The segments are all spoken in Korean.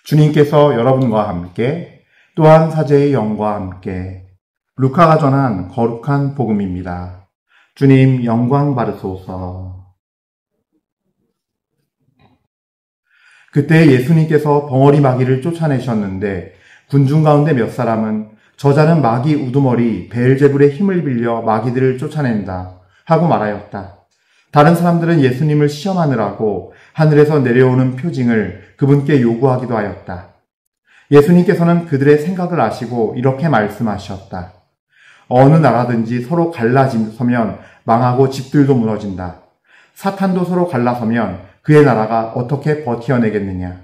주님께서 여러분과 함께 또한 사제의 영과 함께 루카가 전한 거룩한 복음입니다. 주님 영광 받으소서. 그때 예수님께서 벙어리 마귀를 쫓아내셨는데 군중 가운데 몇 사람은 저자는 마귀 우두머리 베엘제불의 힘을 빌려 마귀들을 쫓아낸다 하고 말하였다. 다른 사람들은 예수님을 시험하느라고 하늘에서 내려오는 표징을 그분께 요구하기도 하였다. 예수님께서는 그들의 생각을 아시고 이렇게 말씀하셨다. 어느 나라든지 서로 갈라서면 망하고 집들도 무너진다. 사탄도 서로 갈라서면 그의 나라가 어떻게 버티어내겠느냐.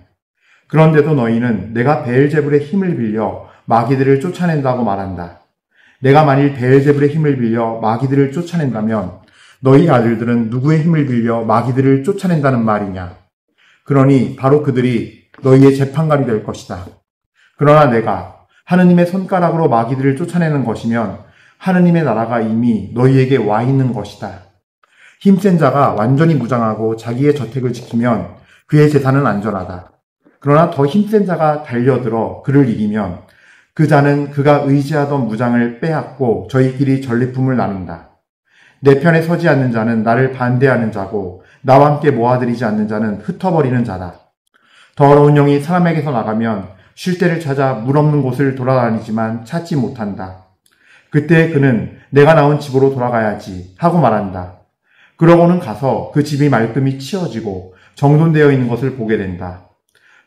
그런데도 너희는 내가 베엘제불의 힘을 빌려 마귀들을 쫓아낸다고 말한다. 내가 만일 베엘제불의 힘을 빌려 마귀들을 쫓아낸다면 너희 아들들은 누구의 힘을 빌려 마귀들을 쫓아낸다는 말이냐. 그러니 바로 그들이 너희의 재판관이 될 것이다. 그러나 내가 하느님의 손가락으로 마귀들을 쫓아내는 것이면 하느님의 나라가 이미 너희에게 와 있는 것이다. 힘센 자가 완전히 무장하고 자기의 저택을 지키면 그의 재산은 안전하다. 그러나 더 힘센 자가 달려들어 그를 이기면 그 자는 그가 의지하던 무장을 빼앗고 저희끼리 전리품을 나눈다. 내 편에 서지 않는 자는 나를 반대하는 자고 나와 함께 모아들이지 않는 자는 흩어버리는 자다. 더러운 영이 사람에게서 나가면 쉴 데를 찾아 물 없는 곳을 돌아다니지만 찾지 못한다. 그때 그는 내가 나온 집으로 돌아가야지 하고 말한다. 그러고는 가서 그 집이 말끔히 치워지고 정돈되어 있는 것을 보게 된다.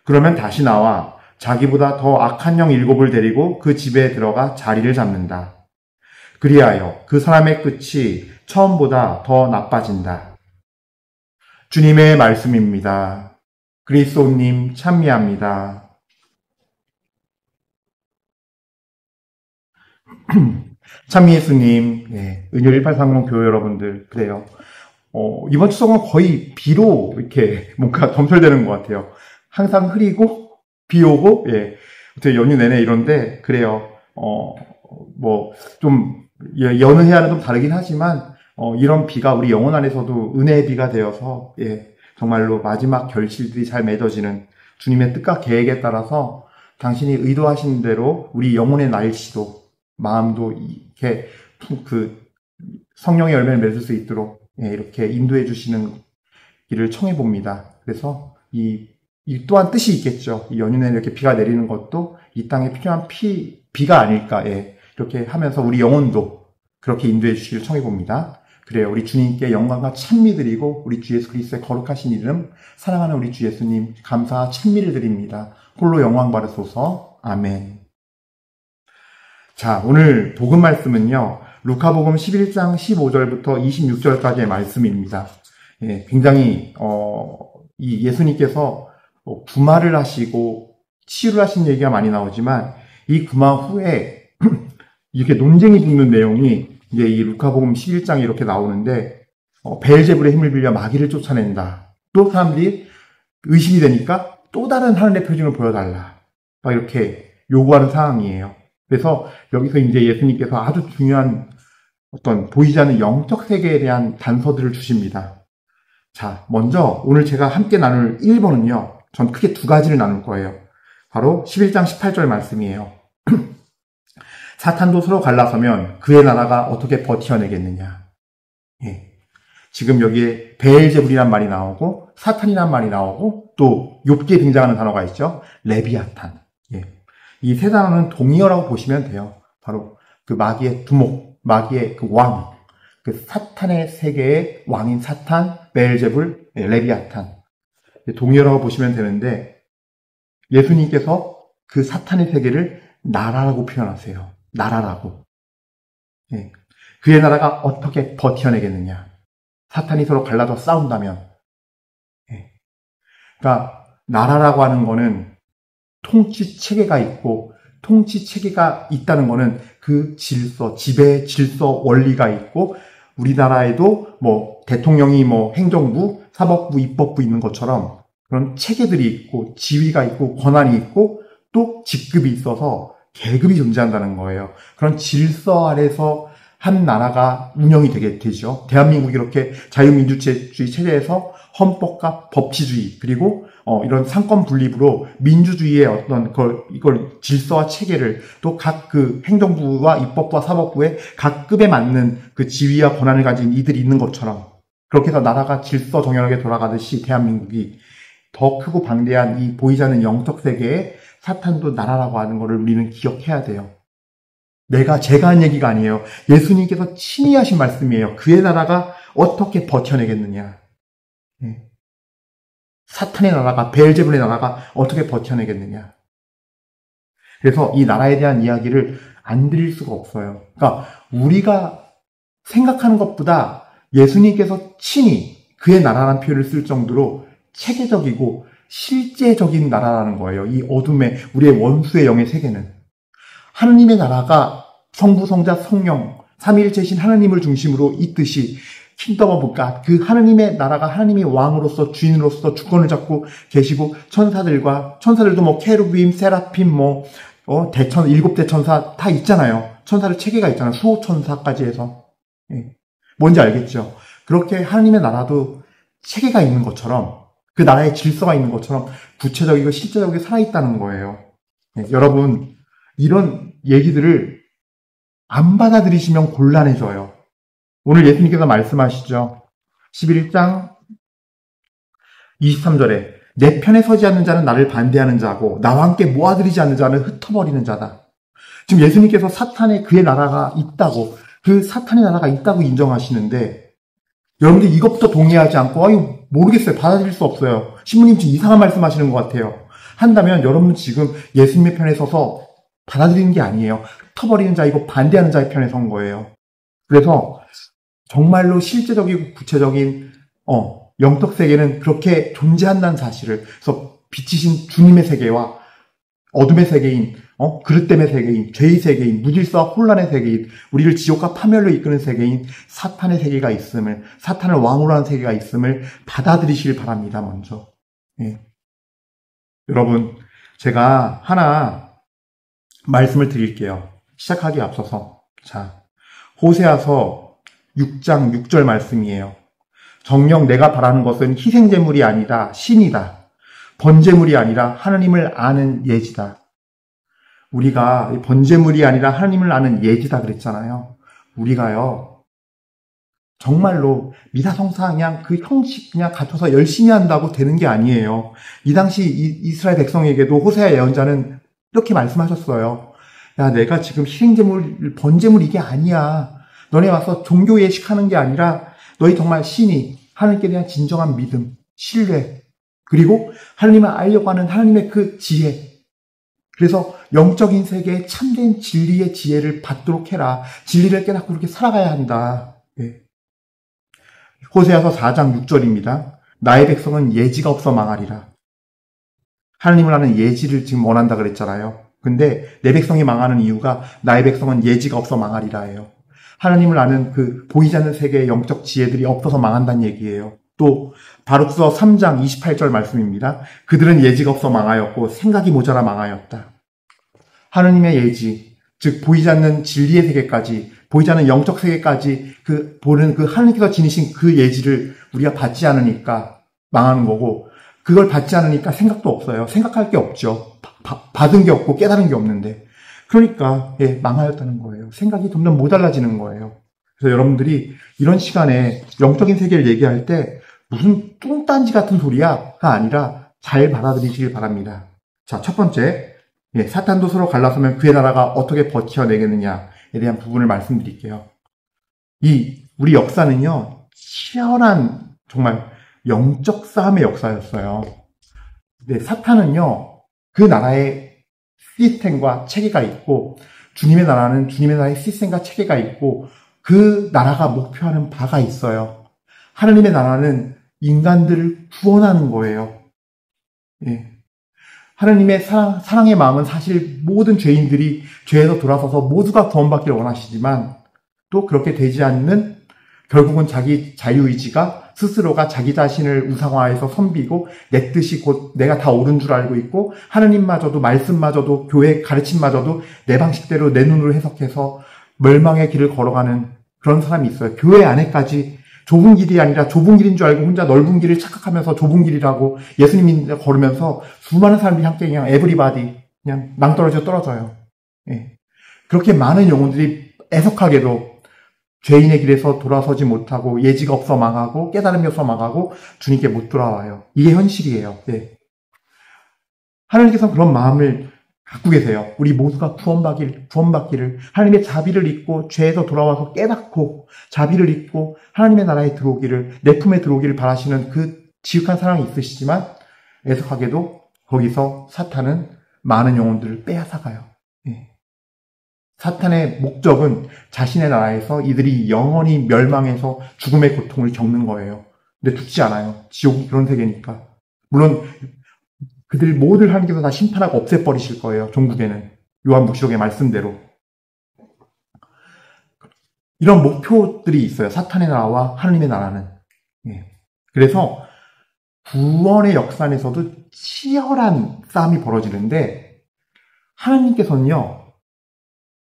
그러면 다시 나와 자기보다 더 악한 영 7을 데리고 그 집에 들어가 자리를 잡는다. 그리하여 그 사람의 끝이 처음보다 더 나빠진다. 주님의 말씀입니다. 그리스도님 찬미합니다. 찬미 예수님, 은율 1830 교회 여러분들, 그래요. 이번 추석은 거의 비로 이렇게 뭔가 점철되는 것 같아요. 항상 흐리고, 비 오고, 어떻게 연휴 내내 이런데, 그래요. 여느 해와는 좀 다르긴 하지만, 이런 비가 우리 영혼 안에서도 은혜의 비가 되어서, 정말로 마지막 결실들이 잘 맺어지는 주님의 뜻과 계획에 따라서 당신이 의도하신 대로 우리 영혼의 날씨도, 마음도 이렇게 성령의 열매를 맺을 수 있도록 이렇게 인도해 주시는 길을 청해 봅니다. 그래서 이 또한 뜻이 있겠죠. 이 연휴 내내 이렇게 비가 내리는 것도 이 땅에 필요한 비가 아닐까. 이렇게 하면서 우리 영혼도 그렇게 인도해 주시길 청해 봅니다. 그래요. 우리 주님께 영광과 찬미 드리고 우리 주 예수 그리스도의 거룩하신 이름 사랑하는 우리 주 예수님 감사와 찬미를 드립니다. 홀로 영광 받으소서. 아멘. 자, 오늘 복음 말씀은요. 루카복음 11장 15절부터 26절까지의 말씀입니다. 굉장히 이 예수님께서 구마를 하시고 치유를 하신 얘기가 많이 나오지만 이 구마 후에 이렇게 논쟁이 붙는 내용이 이제 이 루카복음 11장에 이렇게 나오는데 베엘제불의 힘을 빌려 마귀를 쫓아낸다. 또 사람들이 의심이 되니까 또 다른 하늘의 표징을 보여달라. 막 이렇게 요구하는 상황이에요. 그래서 여기서 이제 예수님께서 아주 중요한 어떤 보이지 않는 영적 세계에 대한 단서들을 주십니다. 자, 먼저 오늘 제가 함께 나눌 1번은요. 전 크게 두 가지를 나눌 거예요. 바로 11장 18절 말씀이에요. 사탄도 서로 갈라서면 그의 나라가 어떻게 버텨내겠느냐. 지금 여기에 베엘제불이란 말이 나오고 사탄이란 말이 나오고 또 욥기에 등장하는 단어가 있죠. 레비아탄. 이 세 단어는 동의어라고 보시면 돼요. 바로 그 마귀의 두목, 마귀의 그 왕, 그 사탄의 세계의 왕인 사탄, 베엘제불, 레비아탄. 동의어라고 보시면 되는데 예수님께서 그 사탄의 세계를 나라라고 표현하세요. 나라라고. 그의 나라가 어떻게 버텨내겠느냐. 사탄이 서로 갈라져 싸운다면. 그러니까 나라라고 하는 거는 통치 체계가 있고 통치 체계가 있다는 거는 그 질서, 지배 질서 원리가 있고 우리나라에도 대통령이 행정부, 사법부, 입법부 있는 것처럼 그런 체계들이 있고 지위가 있고 권한이 있고 또 직급이 있어서 계급이 존재한다는 거예요. 그런 질서 아래서 한 나라가 운영이 되죠. 대한민국이 이렇게 자유민주주의 체제에서 헌법과 법치주의 그리고 이런 상권 분립으로 민주주의의 어떤 이걸 질서와 체계를 또 각 그 행정부와 입법부와 사법부의 각 급에 맞는 그 지위와 권한을 가진 이들이 있는 것처럼 그렇게 해서 나라가 질서 정연하게 돌아가듯이 대한민국이 더 크고 방대한 이 보이지 않는 영적 세계에 사탄도 나라라고 하는 것을 우리는 기억해야 돼요. 제가 한 얘기가 아니에요. 예수님께서 친히 하신 말씀이에요. 그의 나라가 어떻게 버텨내겠느냐. 사탄의 나라가, 베엘제불의 나라가 어떻게 버텨내겠느냐. 그래서 이 나라에 대한 이야기를 안 드릴 수가 없어요. 그러니까 우리가 생각하는 것보다 예수님께서 친히 그의 나라라는 표현을 쓸 정도로 체계적이고 실제적인 나라라는 거예요. 이 어둠의 우리의 원수의 영의 세계는. 하느님의 나라가 성부, 성자, 성령, 삼위일체신 하느님을 중심으로 있듯이 킹덤 오브 갓, 그 하느님의 나라가 하느님이 왕으로서 주인으로서 주권을 잡고 계시고 천사들도 뭐 케루빔, 세라핌, 일곱 대천사 다 있잖아요. 천사들 체계가 있잖아요. 수호천사까지 해서. 뭔지 알겠죠? 그렇게 하느님의 나라도 체계가 있는 것처럼 그 나라의 질서가 있는 것처럼 구체적이고 실제적이게 살아있다는 거예요. 여러분, 이런 얘기들을 안 받아들이시면 곤란해져요. 오늘 예수님께서 말씀하시죠. 11장 23절에 내 편에 서지 않는 자는 나를 반대하는 자고 나와 함께 모아들이지 않는 자는 흩어버리는 자다. 지금 예수님께서 그의 나라가 있다고, 그 사탄의 나라가 있다고 인정하시는데 여러분들 이것부터 동의하지 않고 모르겠어요. 받아들일 수 없어요. 신부님 지금 이상한 말씀하시는 것 같아요. 한다면 여러분 지금 예수님의 편에 서서 받아들이는 게 아니에요. 흩어버리는 자이고 반대하는 자의 편에 선 거예요. 그래서 정말로 실제적이고 구체적인 영적 세계는 그렇게 존재한다는 사실을, 그래서 빛이신 주님의 세계와 어둠의 세계인 그릇됨의 세계인, 죄의 세계인, 무질서와 혼란의 세계인, 우리를 지옥과 파멸로 이끄는 세계인 사탄의 세계가 있음을, 사탄을 왕으로 하는 세계가 있음을 받아들이시길 바랍니다. 먼저. 여러분, 제가 하나 말씀을 드릴게요. 시작하기에 앞서서. 자, 호세아서 6장 6절 말씀이에요. 정녕 내가 바라는 것은 희생제물이 아니다. 신이다. 번제물이 아니라 하나님을 아는 예지다. 우리가 번제물이 아니라 하나님을 아는 예지다 그랬잖아요. 우리가요, 정말로 미사성사 그냥 그 형식 그냥 갖춰서 열심히 한다고 되는 게 아니에요. 이 당시 이스라엘 백성에게도 호세아 예언자는 이렇게 말씀하셨어요. 야, 내가 지금 희생제물, 번제물 이게 아니야. 너네 와서 종교 예식하는 게 아니라 너희 정말 신이 하나님께 대한 진정한 믿음, 신뢰, 그리고 하나님을 알려고 하는 하나님의 그 지혜. 그래서 영적인 세계에 참된 진리의 지혜를 받도록 해라. 진리를 깨닫고 그렇게 살아가야 한다. 호세아서 4장 6절입니다. 나의 백성은 예지가 없어 망하리라. 하나님을 아는 예지를 지금 원한다 그랬잖아요. 근데 내 백성이 망하는 이유가 나의 백성은 예지가 없어 망하리라예요. 하나님을 아는 그 보이지 않는 세계의 영적 지혜들이 없어서 망한다는 얘기예요. 또 바룩서 3장 28절 말씀입니다. 그들은 예지가 없어 망하였고 생각이 모자라 망하였다. 하나님의 예지, 즉 보이지 않는 진리의 세계까지, 보이지 않는 영적 세계까지 보는 그 하나님께서 지니신 그 예지를 우리가 받지 않으니까 망하는 거고, 그걸 받지 않으니까 생각도 없어요. 생각할 게 없죠. 받은 게 없고 깨달은 게 없는데. 그러니까 망하였다는 거예요. 생각이 점점 모자라지는 거예요. 그래서 여러분들이 이런 시간에 영적인 세계를 얘기할 때 무슨 뚱딴지 같은 소리야가 아니라 잘 받아들이시길 바랍니다. 자, 첫 번째, 사탄도 서로 갈라서면 그의 나라가 어떻게 버텨내겠느냐에 대한 부분을 말씀드릴게요. 우리 역사는요, 치열한 정말 영적 싸움의 역사였어요. 근데 사탄은요, 그 나라의 시스템과 체계가 있고, 주님의 나라는 주님의 나라의 시스템과 체계가 있고, 그 나라가 목표하는 바가 있어요. 하나님의 나라는 인간들을 구원하는 거예요. 하나님의 사랑의 마음은 사실 모든 죄인들이 죄에서 돌아서서 모두가 구원받기를 원하시지만, 또 그렇게 되지 않는, 결국은 자기 자유의지가 스스로가 자기 자신을 우상화해서 섬기고 내 뜻이 곧 내가 다 옳은 줄 알고 있고 하나님마저도 말씀마저도 교회 가르침마저도 내 방식대로 내 눈으로 해석해서 멸망의 길을 걸어가는 그런 사람이 있어요. 교회 안에까지 좁은 길이 아니라 좁은 길인 줄 알고 혼자 넓은 길을 착각하면서 좁은 길이라고 예수님이 걸으면서 수많은 사람들이 함께 그냥 에브리바디 그냥 낭떠러지로 떨어져요. 예. 그렇게 많은 영혼들이 애석하게도 죄인의 길에서 돌아서지 못하고 예지가 없어 망하고 깨달음이 없어 망하고 주님께 못 돌아와요. 이게 현실이에요. 예. 하나님께서는 그런 마음을 갖고 계세요. 우리 모두가 구원받기를 하나님의 자비를 잊고 죄에서 돌아와서 깨닫고 자비를 잊고 하나님의 나라에 들어오기를 내 품에 들어오기를 바라시는 그 지극한 사랑이 있으시지만 애석하게도 거기서 사탄은 많은 영혼들을 빼앗아가요. 예. 사탄의 목적은 자신의 나라에서 이들이 영원히 멸망해서 죽음의 고통을 겪는 거예요. 근데 죽지 않아요. 지옥이 그런 세계니까. 물론 그들 모두를 하나님께서 다 심판하고 없애버리실 거예요. 종국에는. 요한묵시록의 말씀대로. 이런 목표들이 있어요. 사탄의 나라와 하나님의 나라는. 예. 그래서 구원의 역사 안에서도 치열한 싸움이 벌어지는데 하나님께서는요.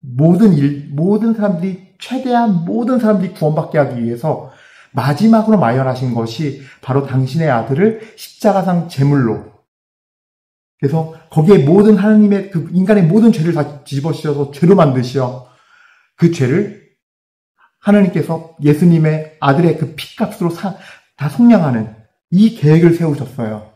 모든 사람들이 최대한 모든 사람들이 구원받게 하기 위해서 마지막으로 마련하신 것이 바로 당신의 아들을 십자가상 제물로 그래서 거기에 모든 하나님의 그 인간의 모든 죄를 다 뒤집어 씌워서 죄로 만드시어 그 죄를 하나님께서 예수님의 아들의 그 피값으로 다 속량하는 이 계획을 세우셨어요.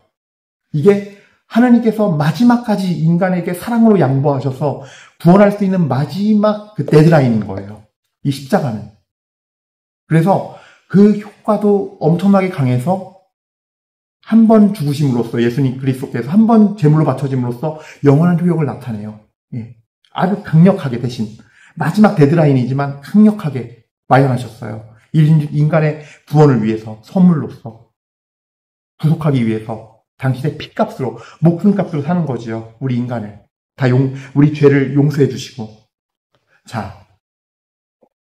이게 하나님께서 마지막까지 인간에게 사랑으로 양보하셔서 구원할 수 있는 마지막 그 데드라인인 거예요. 이 십자가는. 그래서 그 효과도 엄청나게 강해서 한 번 죽으심으로써 예수님 그리스도께서 한 번 제물로 바쳐짐으로써 영원한 효력을 나타내요. 예. 아주 강력하게 대신 마지막 데드라인이지만 강력하게 마련하셨어요. 인간의 구원을 위해서 선물로서 구속하기 위해서 당신의 피값으로 목숨값으로 사는 거지요. 우리 인간을 우리 죄를 용서해 주시고. 자,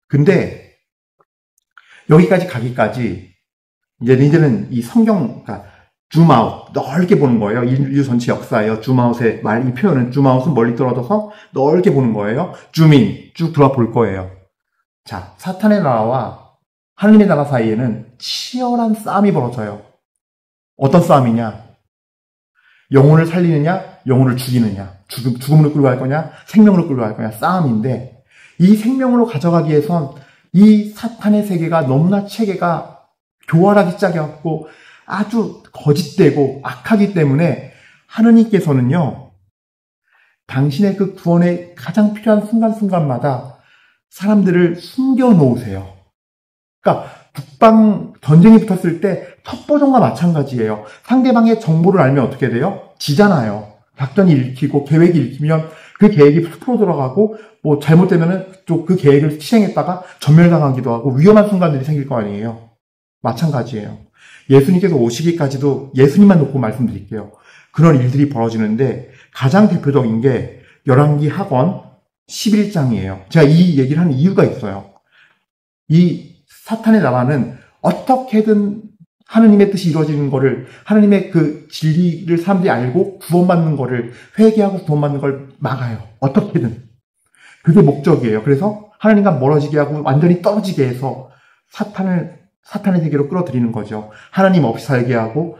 근데 여기까지 가기까지 이제는 이 성경, 그러니까 줌아웃, 넓게 보는 거예요. 인류 전체 역사예요. 줌아웃의 이 표현은 줌아웃은 멀리 떨어져서 넓게 보는 거예요. 줌인, 쭉 돌아볼 거예요. 자, 사탄의 나라와 하나님의 나라 사이에는 치열한 싸움이 벌어져요. 어떤 싸움이냐? 영혼을 살리느냐, 영혼을 죽이느냐, 죽음으로 끌고 갈 거냐, 생명으로 끌고 갈 거냐, 싸움인데, 이 생명으로 가져가기 위해선 이 사탄의 세계가 너무나 체계가 교활하게 짜겨갖고 아주 거짓되고 악하기 때문에 하느님께서는요, 당신의 그 구원에 가장 필요한 순간순간마다 사람들을 숨겨 놓으세요. 그러니까 북방 전쟁이 붙었을 때 첩보전과 마찬가지예요. 상대방의 정보를 알면 어떻게 돼요? 지잖아요. 작전이 읽히고 계획이 읽히면 그 계획이 숲으로 들어가고 뭐 잘못되면은 또 그 계획을 실행했다가 전멸당하기도 하고 위험한 순간들이 생길 거 아니에요. 마찬가지예요. 예수님께서 오시기까지도 예수님만 놓고 말씀드릴게요. 그런 일들이 벌어지는데 가장 대표적인 게 열왕기 하권 11장이에요. 제가 이 얘기를 하는 이유가 있어요. 이 사탄의 나라는 어떻게든 하느님의 뜻이 이루어지는 거를, 하느님의 그 진리를 사람들이 알고 구원받는 거를, 회개하고 구원받는 걸 막아요. 어떻게든. 그게 목적이에요. 그래서 하나님과 멀어지게 하고 완전히 떨어지게 해서 사탄의 세계로 끌어들이는 거죠. 하나님 없이 살게 하고,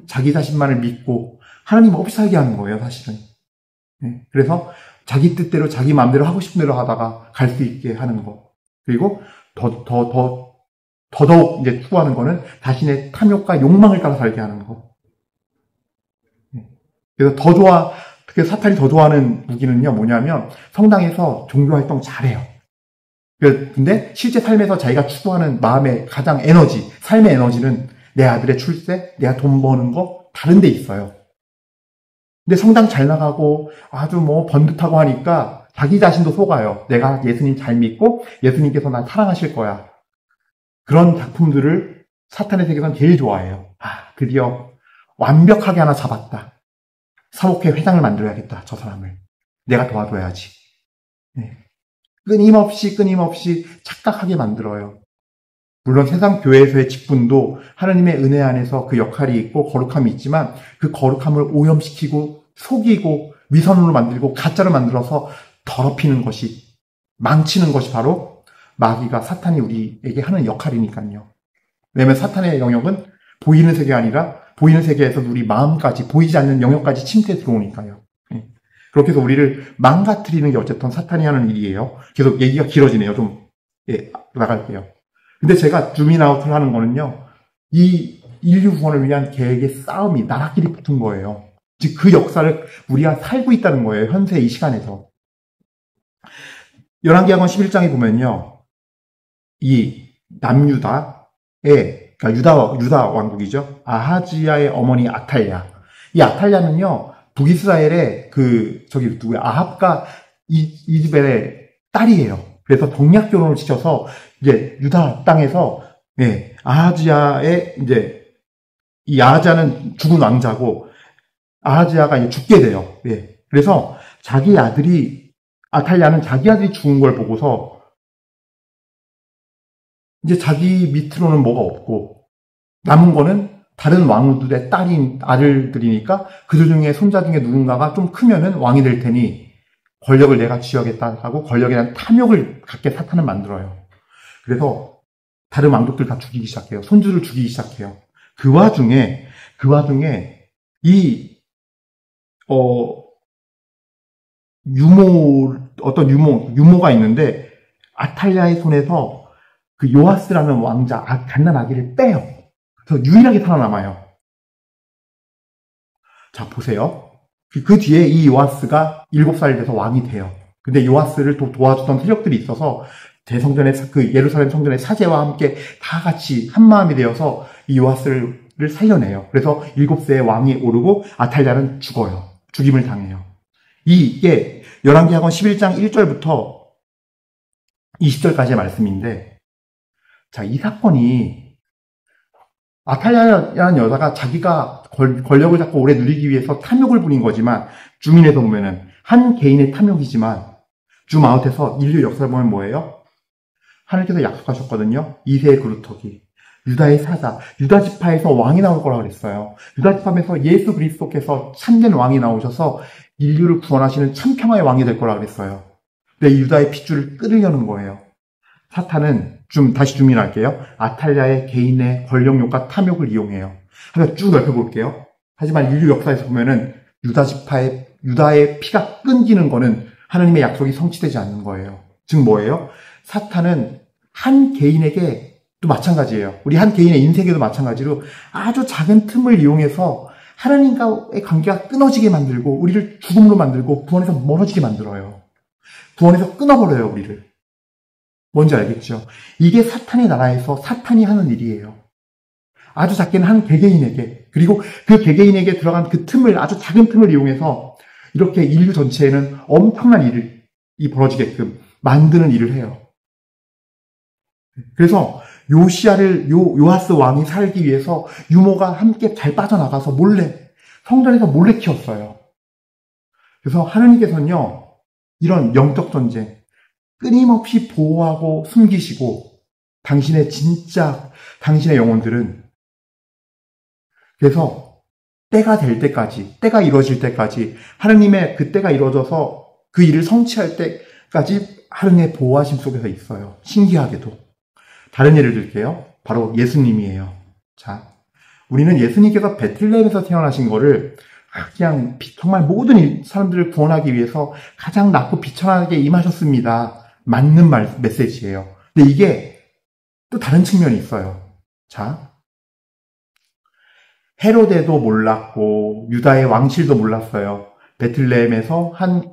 자기 자신만을 믿고, 하나님 없이 살게 하는 거예요, 사실은. 그래서 자기 뜻대로, 자기 마음대로 하고 싶은 대로 하다가 갈 수 있게 하는 거. 그리고 더더욱 이제 추구하는 거는 자신의 탐욕과 욕망을 따라 살게 하는 거. 그래서 특히 사탄이 더 좋아하는 무기는요, 뭐냐면, 성당에서 종교활동 잘해요. 근데 실제 삶에서 자기가 추구하는 마음의 가장 삶의 에너지는 내 아들의 출세, 내가 돈 버는 거, 다른 데 있어요. 근데 성당 잘 나가고 아주 번듯하고 하니까 자기 자신도 속아요. 내가 예수님 잘 믿고 예수님께서 날 사랑하실 거야. 그런 작품들을 사탄의 세계에서는 제일 좋아해요. 드디어 완벽하게 하나 잡았다. 사목회 회장을 만들어야겠다. 저 사람을. 내가 도와줘야지. 끊임없이 착각하게 만들어요. 물론 세상 교회에서의 직분도 하나님의 은혜 안에서 그 역할이 있고 거룩함이 있지만 그 거룩함을 오염시키고 속이고 위선으로 만들고 가짜로 만들어서 더럽히는 것이, 망치는 것이 바로 마귀가, 사탄이 우리에게 하는 역할이니까요. 왜냐면 사탄의 영역은 보이는 세계가 아니라 보이는 세계에서 우리 마음까지, 보이지 않는 영역까지 침투해 들어오니까요. 예. 그렇게 해서 우리를 망가뜨리는 게 어쨌든 사탄이 하는 일이에요. 계속 얘기가 길어지네요. 좀 나갈게요. 근데 제가 줌인아웃을 하는 거는요, 이 인류 구원을 위한 계획의 싸움이 나라끼리 붙은 거예요. 즉 그 역사를 우리가 살고 있다는 거예요. 현재 이 시간에서. 열왕기하권 11장에 보면요, 이 남유다의, 그러니까 유다 왕국이죠. 아하지야의 어머니 아탈랴. 이 아탈랴는요, 북이스라엘의 아합과 이즈벨의 딸이에요. 그래서 동약 결혼을 시켜서 이제 유다 땅에서 아하지야의 이 아하지야는 죽은 왕자고 아하지야가 이제 죽게 돼요. 그래서 아탈랴는 자기 아들이 죽은 걸 보고서 이제 자기 밑으로는 뭐가 없고 남은 거는 다른 왕들의 아들들이니까 그들 중에 손자 중에 누군가가 좀 크면은 왕이 될 테니 권력을 내가 쥐어야겠다 하고 권력에 대한 탐욕을 갖게 사탄은 만들어요. 그래서 다른 왕족들 다 죽이기 시작해요. 손주를 죽이기 시작해요. 그 와중에 유모가 있는데 아탈랴의 손에서 그 요아스라는 왕자 갓난 아기를 빼요. 그래서 유일하게 살아남아요. 자, 보세요. 그 뒤에 이 요아스가 7살 돼서 왕이 돼요. 근데 요아스를 도와주던 세력들이 있어서 예루살렘 성전의 사제와 함께 다 같이 한마음이 되어서 이 요아스를 살려내요. 그래서 7세에 왕이 오르고 아탈랴는 죽어요. 죽임을 당해요. 이게 열왕기하권 11장 1절부터 20절까지의 말씀인데, 자, 이 사건이 아탈랴라는 여자가 자기가 권력을 잡고 오래 누리기 위해서 탐욕을 부린 거지만, 줌인에서 보면은 한 개인의 탐욕이지만, 줌아웃에서 인류 역사를 보면 뭐예요? 하나님께서 약속하셨거든요. 2세의 그루터기, 유다의 사자, 유다 지파에서 왕이 나올 거라고 그랬어요. 유다 지파에서 예수 그리스도께서 참된 왕이 나오셔서 인류를 구원하시는 참평화의 왕이 될 거라고 그랬어요. 근데 유다의 핏줄을 끊으려는 거예요. 사탄은 다시 줌인할게요. 아탈랴의 개인의 권력욕과 탐욕을 이용해요. 한번 쭉 넓혀볼게요. 하지만 인류 역사에서 보면은 유다의 피가 끊기는 거는 하나님의 약속이 성취되지 않는 거예요. 즉 뭐예요? 사탄은 한 개인에게 또 마찬가지예요. 우리 한 개인의 인생에도 마찬가지로 아주 작은 틈을 이용해서 하나님과의 관계가 끊어지게 만들고 우리를 죽음으로 만들고 구원에서 멀어지게 만들어요. 구원에서 끊어버려요, 우리를. 뭔지 알겠죠? 이게 사탄의 나라에서 사탄이 하는 일이에요. 아주 작게는 한 개개인에게, 그리고 그 개개인에게 들어간 그 틈을, 아주 작은 틈을 이용해서 이렇게 인류 전체에는 엄청난 일이 벌어지게끔 만드는 일을 해요. 그래서 요아스 왕이 살기 위해서 유모가 함께 잘 빠져나가서 성전에서 몰래 키웠어요. 그래서 하나님께서는요, 이런 영적 전쟁, 끊임없이 보호하고 숨기시고, 당신의 영혼들은, 그래서 때가 될 때까지, 때가 이루어질 때까지, 하나님의 그 때가 이루어져서 그 일을 성취할 때까지 하나님의 보호하심 속에서 있어요. 신기하게도. 다른 예를 들게요. 바로 예수님이에요. 자, 우리는 예수님께서 베틀레헴에서 태어나신 거를 그냥 정말 모든 사람들을 구원하기 위해서 가장 낮고 비천하게 임하셨습니다. 맞는 메시지예요. 근데 이게 또 다른 측면이 있어요. 자, 헤로데도 몰랐고 유다의 왕실도 몰랐어요. 베틀레헴에서 한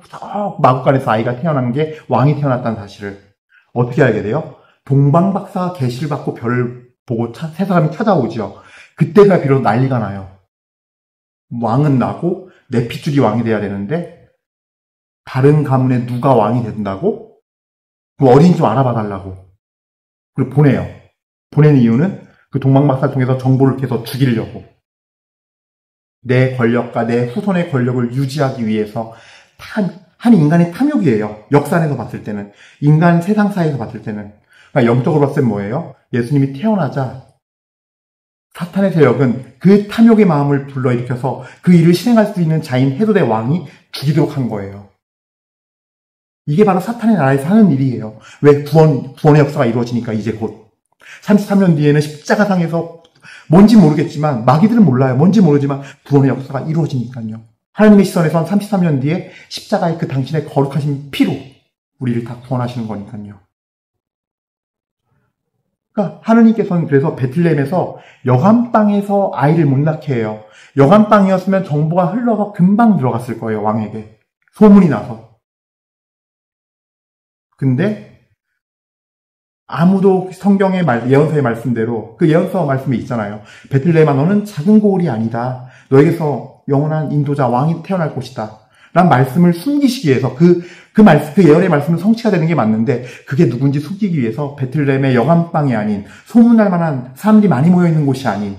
마구간에서 아이가 태어난 게 왕이 태어났다는 사실을. 어떻게 알게 돼요? 동방박사가 계시를 받고 별을 보고 세 사람이 찾아오죠. 그때가 비로소 난리가 나요. 왕은 나고 내 핏줄이 왕이 돼야 되는데 다른 가문에 누가 왕이 된다고? 그 어린이 좀 알아봐 달라고. 그리고 보내요. 보낸 이유는 그 동방박사를 통해서 정보를 계속 죽이려고. 내 권력과 내 후손의 권력을 유지하기 위해서 한 인간의 탐욕이에요. 역사에서 봤을 때는. 인간 세상사에서 봤을 때는. 그러니까 영적으로 봤을 때 뭐예요? 예수님이 태어나자 사탄의 세력은 그 탐욕의 마음을 불러일으켜서 그 일을 실행할 수 있는 자인 헤로데 왕이 죽이도록 한 거예요. 이게 바로 사탄의 나라에서 하는 일이에요. 왜 구원의 역사가 이루어지니까 이제 곧. 33년 뒤에는 십자가상에서 뭔지 모르겠지만, 마귀들은 몰라요. 뭔지 모르지만 구원의 역사가 이루어지니까요. 하나님의 시선에선 33년 뒤에 십자가의 그 당신의 거룩하신 피로 우리를 다 구원하시는 거니까요. 그러니까 하느님께서는 그래서 베틀레헴에서 여관방에서 아이를 못 낳게 해요. 여관방이었으면 정보가 흘러서 금방 들어갔을 거예요, 왕에게. 소문이 나서. 근데 아무도 성경의 예언서의 말씀대로, 그 예언서 말씀이 있잖아요. 베틀레헴아, 너는 작은 고을이 아니다. 너에게서 영원한 인도자 왕이 태어날 곳이다. 라는 말씀을 숨기시기 위해서 그 예언의 말씀은 성취가 되는 게 맞는데, 그게 누군지 숨기기 위해서 베틀레헴의 여관방이 아닌, 소문날 만한 사람들이 많이 모여있는 곳이 아닌,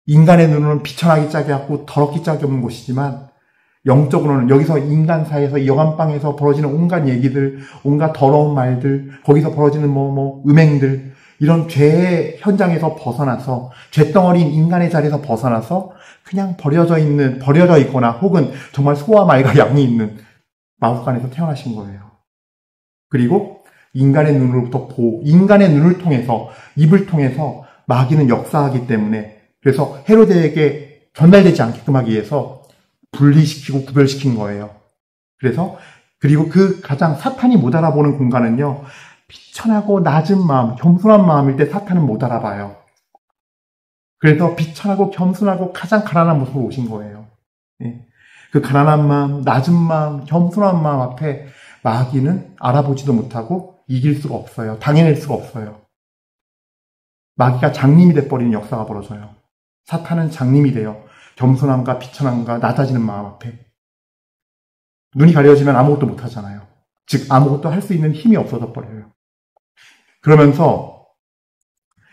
인간의 눈으로는 비천하기 짝이 없고 더럽기 짝이 없는 곳이지만, 영적으로는 여기서 인간 사이에서, 이 여관방에서 벌어지는 온갖 얘기들, 온갖 더러운 말들, 거기서 벌어지는 음행들, 이런 죄의 현장에서 벗어나서, 죄덩어리인 인간의 자리에서 벗어나서 그냥 버려져 있거나 혹은 정말 소와 말과 양이 있는 마구간에서 태어나신 거예요. 그리고 인간의 눈으로부터 인간의 눈을 통해서, 입을 통해서 마귀는 역사하기 때문에, 그래서 헤로데에게 전달되지 않게끔 하기 위해서 분리시키고 구별시킨 거예요. 그리고 그 가장 사탄이 못 알아보는 공간은요, 비천하고 낮은 마음, 겸손한 마음일 때 사탄은 못 알아봐요. 그래서 비천하고 겸손하고 가장 가난한 모습으로 오신 거예요. 그 가난한 마음, 낮은 마음, 겸손한 마음 앞에 마귀는 알아보지도 못하고 이길 수가 없어요. 당해낼 수가 없어요. 마귀가 장님이 돼버리는 역사가 벌어져요. 사탄은 장님이 돼요. 겸손함과 비천함과 낮아지는 마음 앞에. 눈이 가려지면 아무것도 못하잖아요. 즉 아무것도 할 수 있는 힘이 없어져 버려요. 그러면서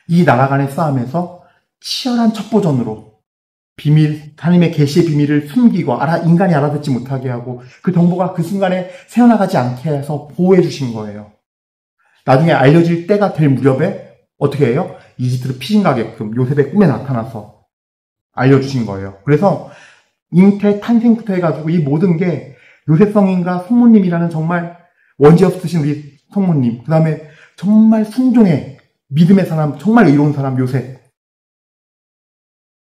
이 나라 간의 싸움에서 치열한 첩보전으로 하나님의 계시의 비밀을 숨기고 인간이 알아듣지 못하게 하고 그 정보가 그 순간에 새어나가지 않게 해서 보호해 주신 거예요. 나중에 알려질 때가 될 무렵에 어떻게 해요? 이집트로 피신 가게끔 요셉의 꿈에 나타나서 알려주신 거예요. 그래서 잉태 탄생부터 해가지고 이 모든 게 요셉 성인과 성모님이라는 정말 원죄 없으신 우리 성모님, 그 다음에 정말 순종의 믿음의 사람, 정말 의로운 사람 요셉,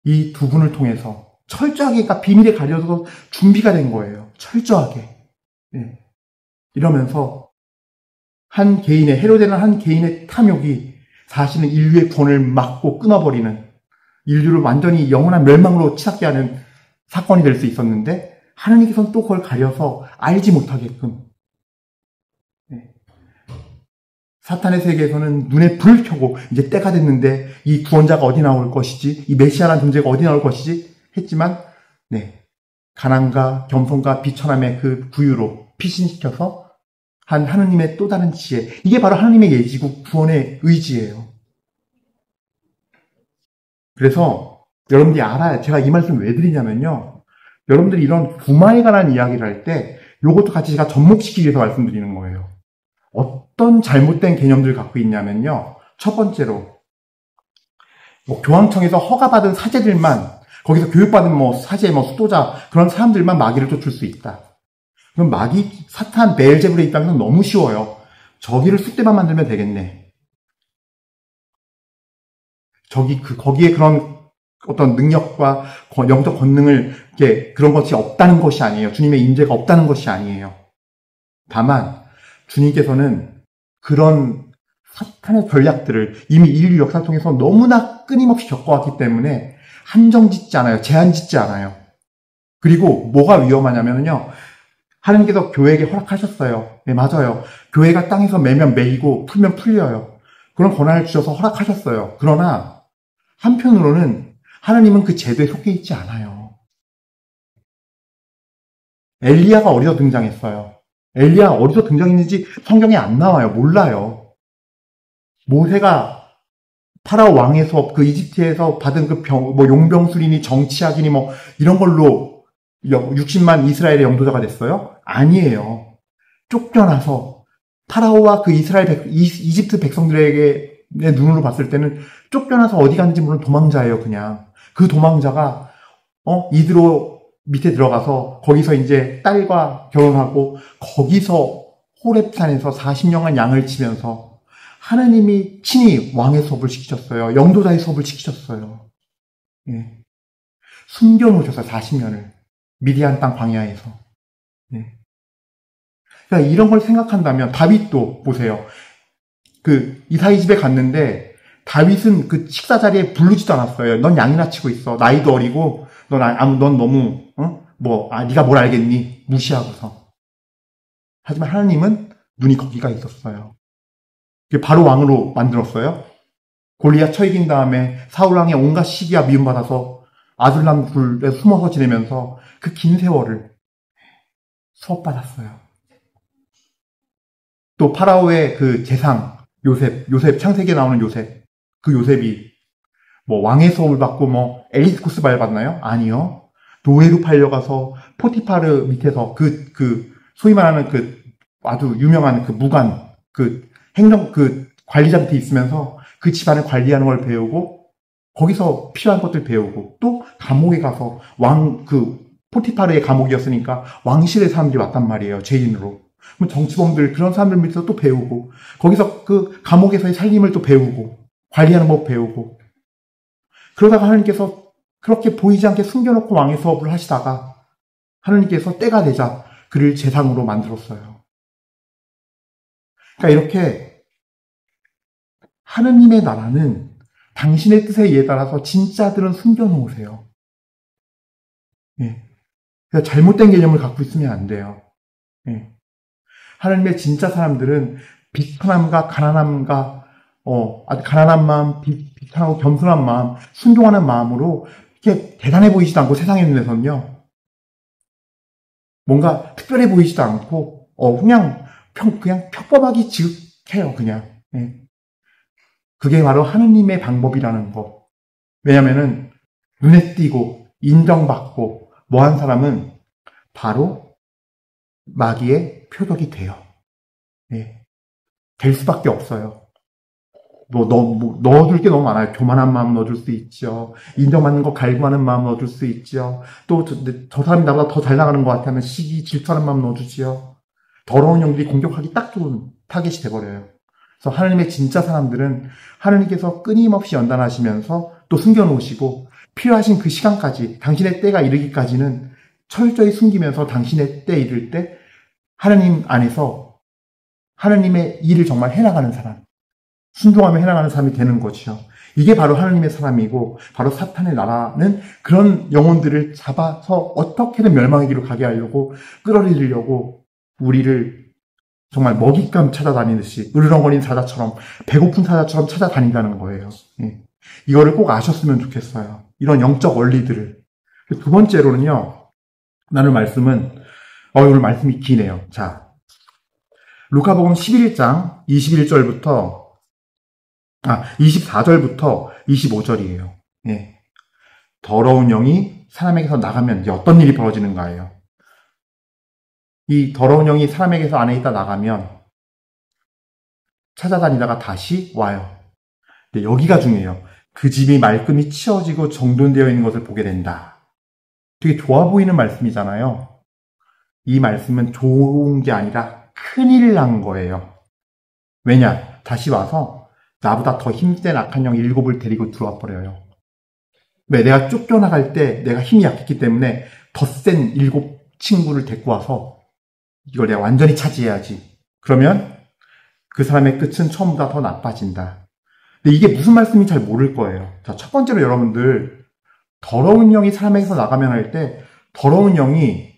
이 두 분을 통해서 철저하게, 그러니까 비밀에 가려서 준비가 된 거예요. 철저하게. 이러면서 헤로데는 한 개인의 탐욕이 사실은 인류의 구원을 막고 끊어버리는, 인류를 완전히 영원한 멸망으로 치닫게 하는 사건이 될 수 있었는데, 하나님께서는 또 그걸 가려서 알지 못하게끔, 사탄의 세계에서는 눈에 불을 켜고 이제 때가 됐는데 이 구원자가 어디 나올 것이지, 이 메시아라는 존재가 어디 나올 것이지 했지만, 가난과 겸손과 비천함의 그 구유로 피신시켜서 하느님의 또 다른 지혜, 이게 바로 하나님의 예지고 구원의 의지예요. 그래서 여러분들이 알아야, 제가 이 말씀 왜 드리냐면요, 여러분들이 이런 구마에 관한 이야기를 할 때 이것도 같이 제가 접목시키기 위해서 말씀드리는 거예요. 어떤 잘못된 개념들을 갖고 있냐면요, 첫 번째로 교황청에서 허가받은 사제들만, 거기서 교육받은 사제, 수도자, 그런 사람들만 마귀를 쫓을 수 있다. 그럼 사탄, 베엘제불의 입장에서는 너무 쉬워요. 저기를 쑥대만 만들면 되겠네. 거기에 그런 어떤 능력과 영적 권능을, 그런 것이 없다는 것이 아니에요. 주님의 임재가 없다는 것이 아니에요. 다만, 주님께서는 그런 사탄의 전략들을 이미 인류 역사를 통해서 너무나 끊임없이 겪어왔기 때문에 한정 짓지 않아요. 제한 짓지 않아요. 그리고 뭐가 위험하냐면요, 하나님께서 교회에게 허락하셨어요. 네, 맞아요. 교회가 땅에서 매면 매이고 풀면 풀려요. 그런 권한을 주셔서 허락하셨어요. 그러나 한편으로는 하나님은 그 제도에 속해 있지 않아요. 엘리야가 어디서 등장했어요? 엘리야가 어디서 등장했는지 성경에 안 나와요. 몰라요. 모세가 파라오 왕에서 그 이집트에서 받은 그 용병술이니 정치학이니 이런 걸로 60만 이스라엘의 영도자가 됐어요? 아니에요. 쫓겨나서 파라오와 그 이집트 백성들에게 내 눈으로 봤을 때는 쫓겨나서 어디 갔는지 모르는 도망자예요, 그냥. 그 도망자가 이드로 밑에 들어가서 거기서 이제 딸과 결혼하고 거기서 호렙산에서 40년간 양을 치면서 하느님이 친히 왕의 수업을 시키셨어요. 영도자의 수업을 시키셨어요. 예. 숨겨놓으셨어요. 40년을. 미디안 땅 광야에서. 예. 그러니까 이런 걸 생각한다면 다윗도 보세요. 그 이사의 집에 갔는데 다윗은 그 식사 자리에 부르지도 않았어요. 넌 양이나 치고 있어. 나이도 어리고 넌 너무 네가 뭘 알겠니? 무시하고서. 하지만 하나님은 눈이 거기가 있었어요. 바로 왕으로 만들었어요. 골리앗 쳐 이긴 다음에 사울 왕의 온갖 시기와 미움받아서 아둘람 굴에 숨어서 지내면서 그 긴 세월을 수업받았어요. 또 파라오의 그 재상 요셉 창세기에 나오는 요셉, 그 요셉이 왕의 수업을 받고 엘리트 코스 받나요? 아니요. 노예로 팔려가서 포티파르 밑에서 소위 말하는 그 아주 유명한 그 무관 행정 관리자 밑에 있으면서 그 집안을 관리하는 걸 배우고 거기서 필요한 것들 배우고 또 감옥에 가서 포티파르의 감옥이었으니까 왕실의 사람들이 왔단 말이에요. 죄인으로. 정치범들 그런 사람들 밑에서 또 배우고 거기서 그 감옥에서의 살림을 또 배우고 관리하는 법 배우고 그러다가 하나님께서 그렇게 보이지 않게 숨겨놓고 왕의 수업을 하시다가 하나님께서 때가 되자 그를 재상으로 만들었어요. 그러니까 이렇게 하느님의 나라는 당신의 뜻에 의해 따라서 진짜들은 숨겨놓으세요. 예. 그러니까 잘못된 개념을 갖고 있으면 안 돼요. 예. 하나님의 진짜 사람들은 비천함과 가난함과 가난한 마음, 비천하고 겸손한 마음, 순종하는 마음으로 이렇게 대단해 보이지도 않고 세상의 눈에서는요. 뭔가 특별해 보이지도 않고 그냥 평범하기 지극해요. 그냥. 예. 그게 바로 하느님의 방법이라는 거. 왜냐면은 눈에 띄고 인정받고 뭐한 사람은 바로 마귀의 표적이 돼요. 예. 될 수밖에 없어요. 넣어줄 게 너무 많아요. 교만한 마음 넣어줄 수 있죠. 인정받는 거 갈구하는 마음 넣어줄 수 있죠. 또 저 사람이 나보다 더 잘 나가는 것 같으면 시기 질투하는 마음 넣어주지요. 더러운 영들이 공격하기 딱 좋은 타겟이 돼버려요. 그래서 하나님의 진짜 사람들은 하나님께서 끊임없이 연단하시면서 또 숨겨놓으시고 필요하신 그 시간까지 당신의 때가 이르기까지는 철저히 숨기면서 당신의 때 이를 때 하나님 안에서 하나님의 일을 정말 해나가는 사람, 순종하며 해나가는 사람이 되는 것이죠. 이게 바로 하나님의 사람이고 바로 사탄의 나라는 그런 영혼들을 잡아서 어떻게든 멸망의 길로 가게 하려고 끌어들이려고 우리를 정말 먹잇감 찾아다니듯이 으르렁거리는 사자처럼 배고픈 사자처럼 찾아다닌다는 거예요. 예. 이거를 꼭 아셨으면 좋겠어요. 이런 영적 원리들을. 두 번째로는요. 나눌 말씀은 오늘 말씀이 기네요. 자, 루카복음 11장 24절부터 25절이에요. 예. 더러운 영이 사람에게서 나가면 이제 어떤 일이 벌어지는가예요. 이 더러운 영이 사람에게서 안에 있다 나가면 찾아다니다가 다시 와요. 근데 여기가 중요해요. 그 집이 말끔히 치워지고 정돈되어 있는 것을 보게 된다. 되게 좋아 보이는 말씀이잖아요. 이 말씀은 좋은 게 아니라 큰일 난 거예요. 왜냐? 다시 와서 나보다 더 힘센 악한 영 7을 데리고 들어와 버려요. 왜? 내가 쫓겨나갈 때 내가 힘이 약했기 때문에 더 센 7 친구를 데리고 와서 이걸 내가 완전히 차지해야지. 그러면 그 사람의 끝은 처음보다 더 나빠진다. 근데 이게 무슨 말씀인지 잘 모를 거예요. 자, 첫 번째로 여러분들 더러운 영이 사람에게서 나가면 할 때 더러운 영이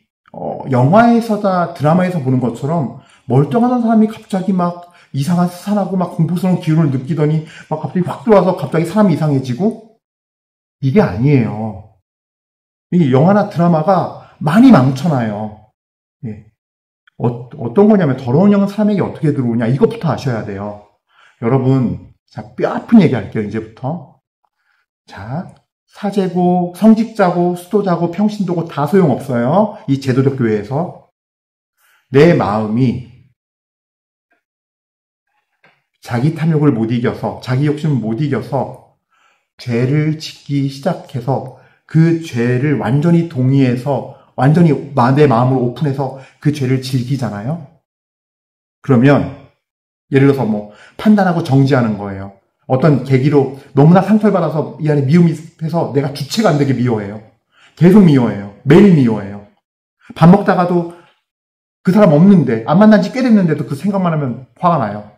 영화에서나 드라마에서 보는 것처럼 멀쩡한 사람이 갑자기 막 이상한 스산하고 막 공포스러운 기운을 느끼더니 막 갑자기 확 들어와서 갑자기 사람이 이상해지고 이게 아니에요. 이 영화나 드라마가 많이 망쳐놔요. 예. 어떤 거냐면 더러운 영은 사람에게 어떻게 들어오냐 이것부터 아셔야 돼요. 여러분, 자, 뼈 아픈 얘기 할게요. 이제부터. 자, 사제고 성직자고 수도자고 평신도고 다 소용없어요. 이 제도적 교회에서. 내 마음이 자기 탐욕을 못 이겨서 자기 욕심을 못 이겨서 죄를 짓기 시작해서 그 죄를 완전히 동의해서 완전히 내 마음을 오픈해서 그 죄를 즐기잖아요. 그러면 예를 들어서 뭐 판단하고 정지하는 거예요. 어떤 계기로 너무나 상처를 받아서 이 안에 미움이 해서 내가 주체가 안 되게 미워해요. 계속 미워해요. 매일 미워해요. 밥 먹다가도 그 사람 없는데, 안 만난 지 꽤 됐는데도 그 생각만 하면 화가 나요.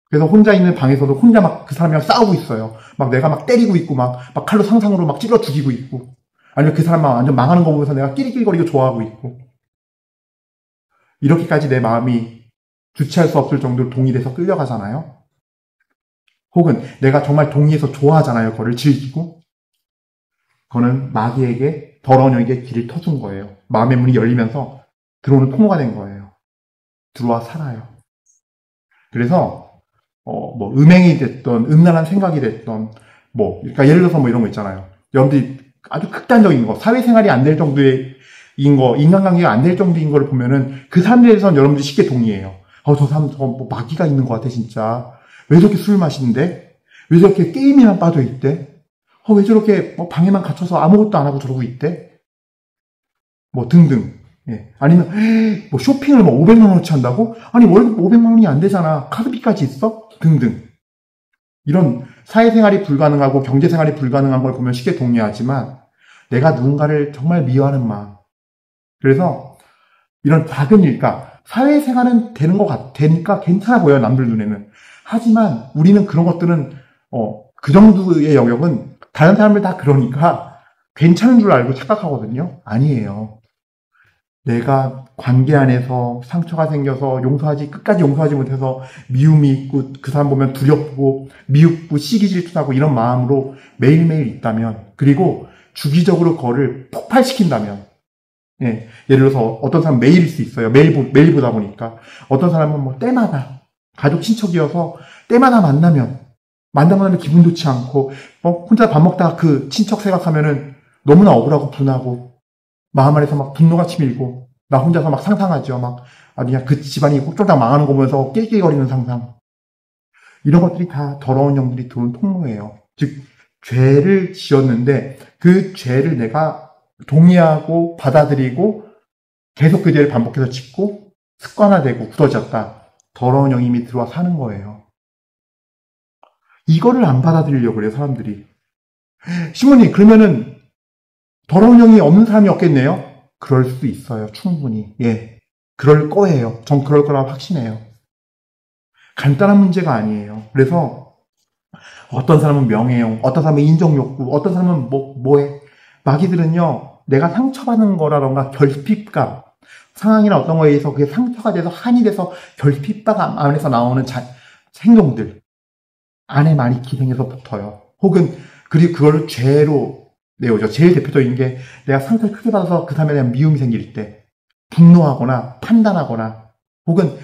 그래서 혼자 있는 방에서도 혼자 막 그 사람이랑 싸우고 있어요. 막 내가 막 때리고 있고, 막 칼로 상상으로 막 찔러 죽이고 있고, 아니면 그 사람 막 완전 망하는 거 보면서 내가 끼리끼리거리고 좋아하고 있고, 이렇게까지 내 마음이 주체할 수 없을 정도로 동일해서 끌려가잖아요. 혹은 내가 정말 동의해서 좋아하잖아요. 그거를 즐기고. 그거는 마귀에게, 더러운 영에게 길을 터준 거예요. 마음의 문이 열리면서 들어오는 통로가 된 거예요. 들어와 살아요. 그래서 뭐 음행이 됐던, 음란한 생각이 됐던, 뭐 그러니까 예를 들어서 뭐 이런 거 있잖아요. 여러분들이 아주 극단적인 거, 사회생활이 안 될 정도의 거, 인간관계가 안 될 정도인 거를 보면은 그 사람들에 대해서는 여러분들이 쉽게 동의해요. 저 사람 뭐 마귀가 있는 것 같아 진짜. 왜 저렇게 술 마시는데? 왜 저렇게 게임에만 빠져 있대? 왜 저렇게 방에만 갇혀서 아무것도 안 하고 저러고 있대? 뭐 등등. 예. 아니면 뭐 쇼핑을 뭐 500만 원어치 한다고? 아니 월급 500만 원이 안 되잖아. 카드비까지 있어? 등등. 이런 사회생활이 불가능하고 경제생활이 불가능한 걸 보면 쉽게 동의하지만 내가 누군가를 정말 미워하는 마음. 그래서 이런 작은 일, 그러니까 사회생활은 되니까 괜찮아 보여요. 남들 눈에는. 하지만 우리는 그런 것들은 그 정도의 영역은 다른 사람들 다 그러니까 괜찮은 줄 알고 착각하거든요. 아니에요. 내가 관계 안에서 상처가 생겨서 끝까지 용서하지 못해서 미움이 있고 그 사람 보면 두렵고 미흡고 시기 질투하고 이런 마음으로 매일매일 있다면, 그리고 주기적으로 그거를 폭발시킨다면, 예, 예를 들어서 어떤 사람은 매일일 수 있어요. 매일 보다 보니까. 어떤 사람은 뭐 때마다 가족 친척이어서 때마다 만나면 기분 좋지 않고 혼자 밥 먹다가 그 친척 생각하면은 너무나 억울하고 분하고 마음 안에서 막 분노가 치밀고 나 혼자서 막 상상하죠. 그냥 그 집안이 홀쭉딱 망하는 거 보면서 낄낄거리는 상상. 이런 것들이 다 더러운 영들이 들어온 통로예요. 즉 죄를 지었는데 그 죄를 내가 동의하고 받아들이고 계속 그 죄를 반복해서 짓고 습관화되고 굳어졌다. 더러운 영이 이미 들어와 사는 거예요. 이거를 안 받아들이려고 그래요, 사람들이. 신부님, 그러면은 더러운 영이 없는 사람이 없겠네요? 그럴 수 있어요, 충분히. 예. 그럴 거예요. 전 그럴 거라 확신해요. 간단한 문제가 아니에요. 그래서 어떤 사람은 명예욕, 어떤 사람은 인정욕구, 어떤 사람은 뭐해? 마귀들은요, 내가 상처받는 거라던가 결핍감, 상황이나 어떤 거에 의해서 그게 상처가 돼서 한이 돼서 결핍감 안에서 나오는 행동들 안에 많이 기생해서 붙어요. 혹은 그리고 그걸 죄로 내오죠. 제일 대표적인 게 내가 상처를 크게 받아서 그 사람에 대한 미움이 생길 때 분노하거나 판단하거나 혹은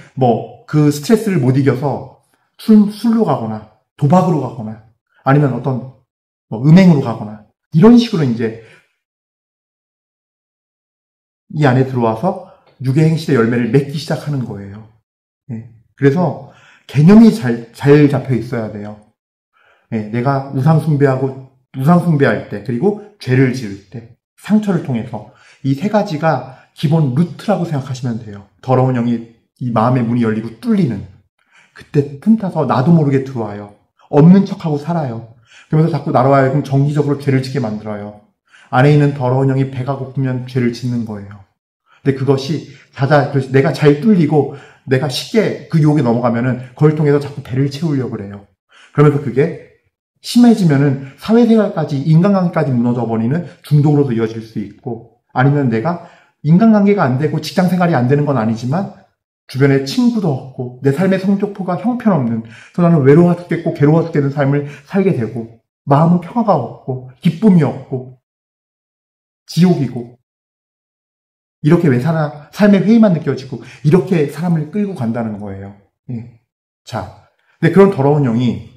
그 스트레스를 못 이겨서 술로 가거나 도박으로 가거나 아니면 어떤 음행으로 가거나 이런 식으로 이제 이 안에 들어와서 육의 행실의 열매를 맺기 시작하는 거예요. 예. 그래서 개념이 잘 잡혀 있어야 돼요. 예. 내가 우상 숭배할 때, 그리고 죄를 지을 때, 상처를 통해서 이 세 가지가 기본 루트라고 생각하시면 돼요. 더러운 영이 이 마음의 문이 열리고 뚫리는 그때 틈타서 나도 모르게 들어와요. 없는 척하고 살아요. 그러면서 자꾸 나로 하여금 정기적으로 죄를 짓게 만들어요. 안에 있는 더러운 영이 배가 고프면 죄를 짓는 거예요. 근데 그것이 내가 잘 뚫리고 내가 쉽게 그 유혹에 넘어가면은 그걸 통해서 자꾸 배를 채우려고 그래요. 그러면서 그게 심해지면은 사회생활까지, 인간관계까지 무너져버리는 중독으로도 이어질 수 있고, 아니면 내가 인간관계가 안 되고 직장생활이 안 되는 건 아니지만 주변에 친구도 없고 내 삶의 성적표가 형편없는, 그래서 나는 외로워 죽겠고 괴로워 죽겠는 삶을 살게 되고 마음은 평화가 없고 기쁨이 없고 지옥이고, 이렇게 왜 삶의 회의만 느껴지고 이렇게 사람을 끌고 간다는 거예요. 예. 자, 근데 그런 더러운 영이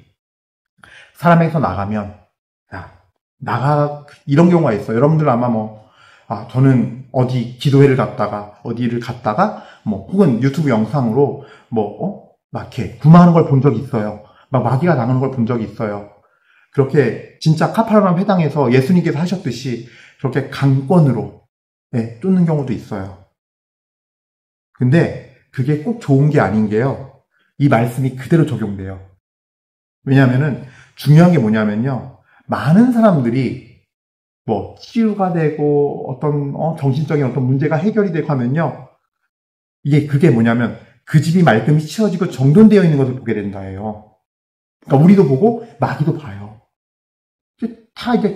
사람에게서 나가면 이런 경우가 있어요. 여러분들 아마 저는 기도회를 갔다가 어디를 갔다가 혹은 유튜브 영상으로 막 이렇게 구마하는 걸 본 적이 있어요. 막 마귀가 나가는 걸 본 적이 있어요. 그렇게 진짜 카파르나움 회당에서 예수님께서 하셨듯이 그렇게 강권으로 쫓는 경우도 있어요. 근데 그게 꼭 좋은 게 아닌 게요. 이 말씀이 그대로 적용돼요. 왜냐하면은 중요한 게 뭐냐면요. 많은 사람들이 뭐 치유가 되고 어떤 정신적인 어떤 문제가 해결이 되고 하면요. 그게 뭐냐면 그 집이 말끔히 치워지고 정돈되어 있는 것을 보게 된다예요. 그러니까 우리도 보고 마귀도 봐요. 다 이제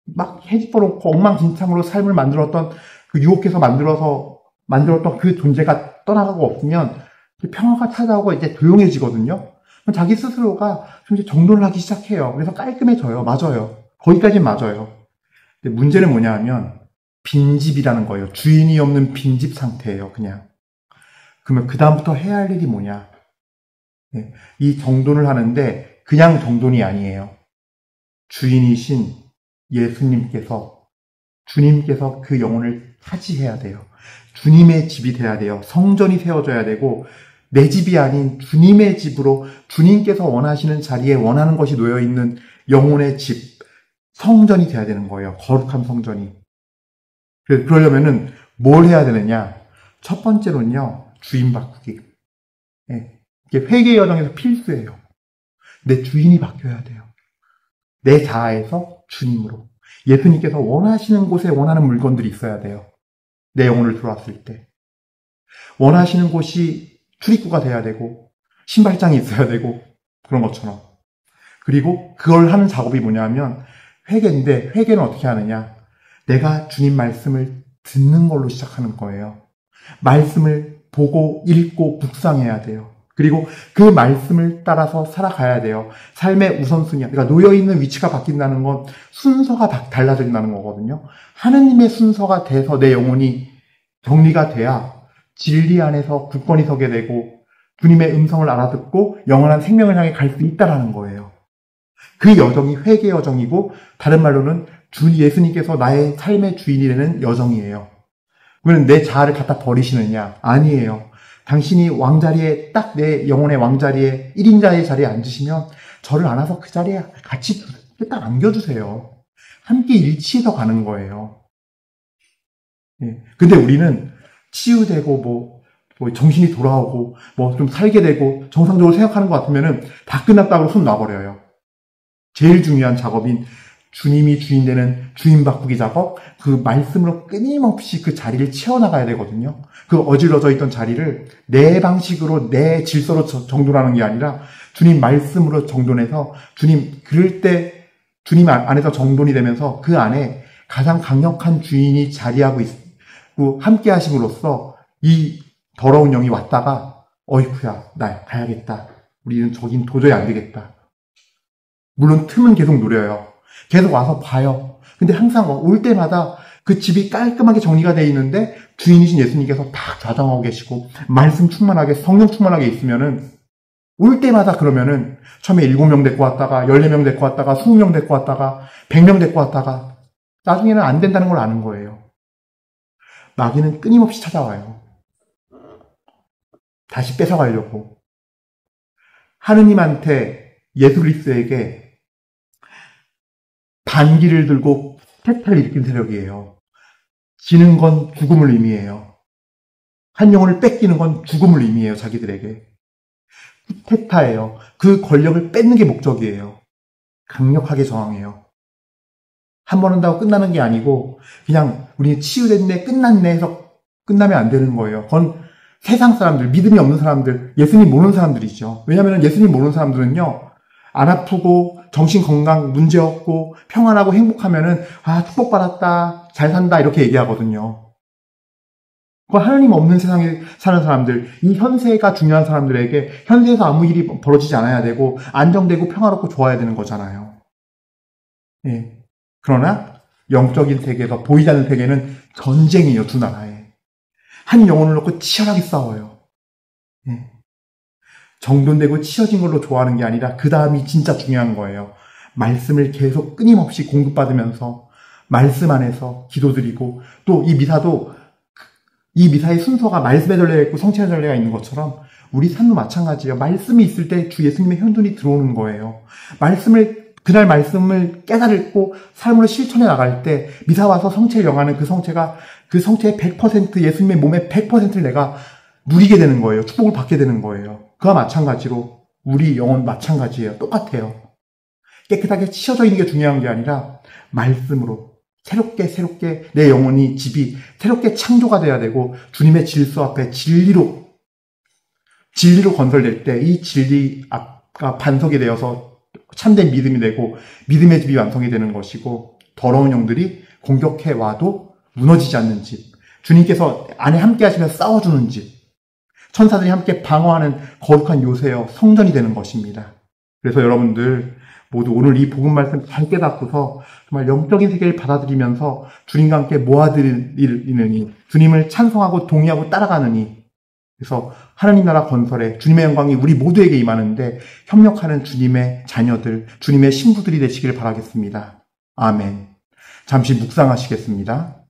막 해집어놓고 엉망진창으로 삶을 만들었던 그 유혹해서 만들었던 그 존재가 떠나가고 없으면 평화가 찾아오고 이제 조용해지거든요. 자기 스스로가 좀 이제 정돈을 하기 시작해요. 그래서 깔끔해져요. 맞아요. 거기까지는 맞아요. 근데 문제는 뭐냐 하면 빈집이라는 거예요. 주인이 없는 빈집 상태예요. 그냥. 그러면 그 다음부터 해야 할 일이 뭐냐? 이 정돈을 하는데 그냥 정돈이 아니에요. 주인이신 주님께서 그 영혼을 차지해야 돼요. 주님의 집이 돼야 돼요. 성전이 세워져야 되고 내 집이 아닌 주님의 집으로 주님께서 원하시는 자리에 원하는 것이 놓여있는 영혼의 집, 성전이 돼야 되는 거예요. 거룩한 성전이. 그러려면은 뭘 해야 되느냐? 첫 번째로는요, 주인 바꾸기. 이게 회개 여정에서 필수예요. 내 주인이 바뀌어야 돼요. 내 자아에서 주님으로. 예수님께서 원하시는 곳에 원하는 물건들이 있어야 돼요. 내 영혼을 들어왔을 때. 원하시는 곳이 출입구가 돼야 되고, 신발장이 있어야 되고, 그런 것처럼. 그리고 그걸 하는 작업이 뭐냐면, 회개인데, 회개는 어떻게 하느냐? 내가 주님 말씀을 듣는 걸로 시작하는 거예요. 말씀을 보고, 읽고, 묵상해야 돼요. 그리고 그 말씀을 따라서 살아가야 돼요. 삶의 우선순위, 그러니까 놓여있는 위치가 바뀐다는 건 순서가 달라진다는 거거든요. 하느님의 순서가 돼서 내 영혼이 정리가 돼야 진리 안에서 굳건히 서게 되고 주님의 음성을 알아듣고 영원한 생명을 향해 갈 수 있다는 거예요. 그 여정이 회개 여정이고 다른 말로는 예수님께서 나의 삶의 주인이 되는 여정이에요. 그러면 내 자아를 갖다 버리시느냐? 아니에요. 당신이 왕자리에 딱 내 영혼의 왕자리에 1인자의 자리에 앉으시면 저를 안아서 그 자리에 같이 딱 안겨주세요. 함께 일치해서 가는 거예요. 근데 우리는 치유되고 뭐 정신이 돌아오고 뭐 좀 살게 되고 정상적으로 생각하는 것 같으면은 다 끝났다고 손 놔버려요. 제일 중요한 작업인 주님이 주인 되는 주인 바꾸기 작업, 그 말씀으로 끊임없이 그 자리를 채워나가야 되거든요. 그 어질러져 있던 자리를 내 방식으로 내 질서로 정돈하는 게 아니라 주님 말씀으로 정돈해서 그럴 때 주님 안에서 정돈이 되면서 그 안에 가장 강력한 주인이 자리하고 있고 함께 하심으로써 이 더러운 영이 왔다가 어이쿠야 나 가야겠다. 우리는 저긴 도저히 안 되겠다. 물론 틈은 계속 노려요. 계속 와서 봐요. 근데 항상 올 때마다 그 집이 깔끔하게 정리가 되어 있는데 주인이신 예수님께서 다 좌정하고 계시고 말씀 충만하게 성령 충만하게 있으면은 올 때마다 그러면은 처음에 7명 데리고 왔다가 14명 데리고 왔다가 20명 데리고 왔다가 100명 데리고 왔다가 나중에는 안 된다는 걸 아는 거예요. 마귀는 끊임없이 찾아와요. 다시 뺏어가려고. 하느님한테 예수 그리스도에게 반기를 들고 테타를 일으킨 세력이에요. 지는 건 죽음을 의미해요. 한 영혼을 뺏기는 건 죽음을 의미해요. 자기들에게. 테타예요. 그 권력을 뺏는 게 목적이에요. 강력하게 저항해요. 한 번 한다고 끝나는 게 아니고 그냥 우리 치유됐네 끝났네 해서 끝나면 안 되는 거예요. 그건 세상 사람들, 믿음이 없는 사람들, 예수님 모르는 사람들이죠. 왜냐하면 예수님 모르는 사람들은요. 안 아프고 정신 건강 문제 없고 평안하고 행복하면은 축복받았다 잘 산다 이렇게 얘기하거든요. 하나님 없는 세상에 사는 사람들, 이 현세가 중요한 사람들에게 현세에서 아무 일이 벌어지지 않아야 되고 안정되고 평화롭고 좋아야 되는 거잖아요. 그러나 영적인 세계에서 보이지 않는 세계는 전쟁이에요. 두 나라에. 한 영혼을 놓고 치열하게 싸워요. 정돈되고 치어진 걸로 좋아하는 게 아니라 그 다음이 진짜 중요한 거예요. 말씀을 계속 끊임없이 공급받으면서 말씀 안에서 기도드리고 또 이 미사도 이 미사의 순서가 말씀의 전례가 있고 성찬의 전례가 있는 것처럼 우리 삶도 마찬가지예요. 말씀이 있을 때 주 예수님의 현존이 들어오는 거예요. 그날 말씀을 깨달고 삶으로 실천해 나갈 때 미사 와서 성체를 영하는 그 성체의 100% 예수님의 몸의 100%를 내가 누리게 되는 거예요. 축복을 받게 되는 거예요. 그와 마찬가지로 우리 영혼 마찬가지예요. 똑같아요. 깨끗하게 치워져 있는 게 중요한 게 아니라 말씀으로 새롭게 내 영혼이 집이 새롭게 창조가 돼야 되고 주님의 질서 앞에 진리로 건설될 때 이 진리가 반석이 되어서 참된 믿음이 되고 믿음의 집이 완성이 되는 것이고 더러운 영들이 공격해 와도 무너지지 않는 집, 주님께서 안에 함께 하시면서 싸워주는 집, 천사들이 함께 방어하는 거룩한 요새여 성전이 되는 것입니다. 그래서 여러분들 모두 오늘 이 복음 말씀 잘 깨닫고서 정말 영적인 세계를 받아들이면서 주님과 함께 모아드리느니 주님을 찬송하고 동의하고 따라가느니 그래서 하나님 나라 건설에 주님의 영광이 우리 모두에게 임하는데 협력하는 주님의 자녀들, 주님의 신부들이 되시기를 바라겠습니다. 아멘. 잠시 묵상하시겠습니다.